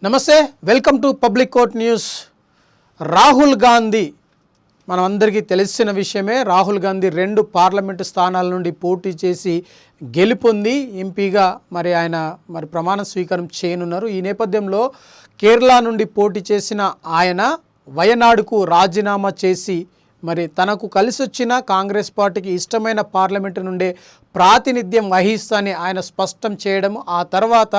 నమస్తే, welcome to public court news. Rahul Gandhi మనమందరికీ తెలిసిన విషయమే. రాహుల్ గాంధీ 2 పార్లమెంటు స్థానాల నుండి పోటీ చేసి గెలుపొంది ఎంపీగా ఆయన ప్రమాణ స్వీకారం చేయనున్నారు. ఈ నేపథ్యంలో కేరళ నుండి పోటీ చేసిన ఆయన వయనాడుకు రాజీనామా చేసి తనకు కలిసొచ్చిన కాంగ్రెస్ పార్టీకి ఇష్టమైన పార్లమెంటు నుండే ప్రాతినిధ్యం వహిస్తానని ఆయన స్పష్టం చేయడము, ఆ తర్వాత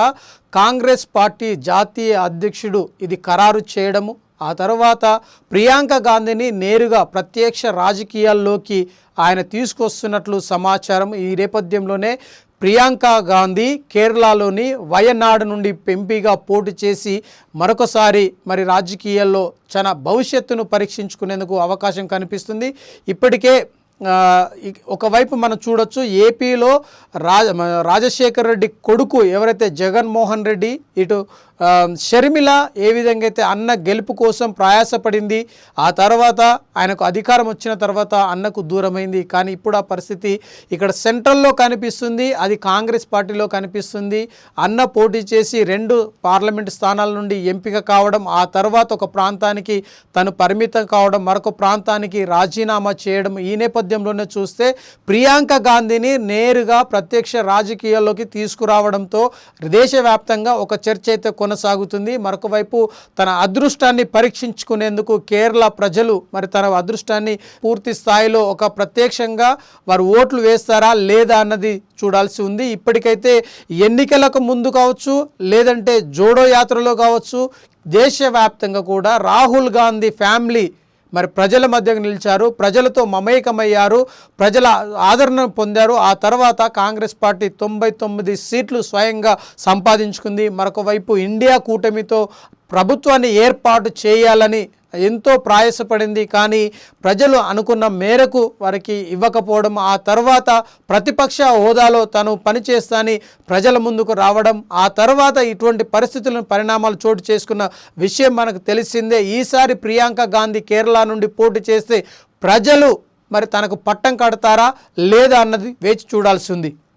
కాంగ్రెస్ పార్టీ జాతీయ అధ్యక్షుడు ఇది ఖరారు చేయడము, ఆ తర్వాత ప్రియాంక గాంధీని నేరుగా ప్రత్యక్ష రాజకీయాల్లోకి ఆయన తీసుకొస్తున్నట్లు సమాచారం. ఈ నేపథ్యంలోనే ప్రియాంక గాంధీ కేరళలోని వయనాడు నుండి ఎంపీగా పోటీ చేసి మరొకసారి రాజకీయాల్లో తన భవిష్యత్తును పరీక్షించుకునేందుకు అవకాశం కనిపిస్తుంది. ఇప్పటికే ఒకవైపు మనం చూడొచ్చు, ఏపీలో రాజశేఖర్ రెడ్డి కొడుకు ఎవరైతే జగన్మోహన్ రెడ్డి, ఇటు షర్మిల ఏ విధంగా అయితే అన్న గెలుపు కోసం ప్రయాసపడింది, ఆ తర్వాత ఆయనకు అధికారం వచ్చిన తర్వాత అన్నకు దూరమైంది. కానీ ఇప్పుడు ఆ పరిస్థితి ఇక్కడ సెంట్రల్లో కనిపిస్తుంది, అది కాంగ్రెస్ పార్టీలో కనిపిస్తుంది. అన్న పోటీ చేసి 2 పార్లమెంటు స్థానాల నుండి ఎంపిక కావడం, ఆ తర్వాత ఒక ప్రాంతానికి తను పరిమితం కావడం, మరొక ప్రాంతానికి రాజీనామా చేయడం. ఈ నేపథ్యంలోనే చూస్తే ప్రియాంక గాంధీని నేరుగా ప్రత్యక్ష రాజకీయాల్లోకి తీసుకురావడంతో దేశవ్యాప్తంగా ఒక చర్చ అయితే కొనసాగుతుంది. మరొక వైపు తన అదృష్టాన్ని పరీక్షించుకునేందుకు కేరళ ప్రజలు తన అదృష్టాన్ని పూర్తి స్థాయిలో ఒక ప్రత్యక్షంగా వారు ఓట్లు వేస్తారా లేదా అన్నది చూడాల్సి ఉంది. ఇప్పటికైతే ఎన్నికలకు ముందు కావచ్చు, లేదంటే జోడో యాత్రలో కావచ్చు, దేశవ్యాప్తంగా కూడా రాహుల్ గాంధీ ఫ్యామిలీ ప్రజల మధ్యకు నిలిచారు, ప్రజలతో మమేకమయ్యారు, ప్రజల ఆదరణ పొందారు. ఆ తర్వాత కాంగ్రెస్ పార్టీ 99 సీట్లు స్వయంగా సంపాదించుకుంది. మరొక వైపు ఇండియా కూటమితో ప్రభుత్వాన్ని ఏర్పాటు చేయాలని ఎంతో ప్రయాసపడింది. కానీ ప్రజలు అనుకున్న మేరకు వారికి ఇవ్వకపోవడం, ఆ తర్వాత ప్రతిపక్ష హోదాలో తను పనిచేస్తానని ప్రజల ముందుకు రావడం, ఆ తర్వాత ఇటువంటి పరిస్థితులను పరిణామాలు చోటు చేసుకున్న విషయం మనకు తెలిసిందే. ఈసారి ప్రియాంక గాంధీ కేరళ నుండి పోటీ చేస్తే ప్రజలు తనకు పట్టం కడతారా లేదా అన్నది వేచి చూడాల్సి ఉంది.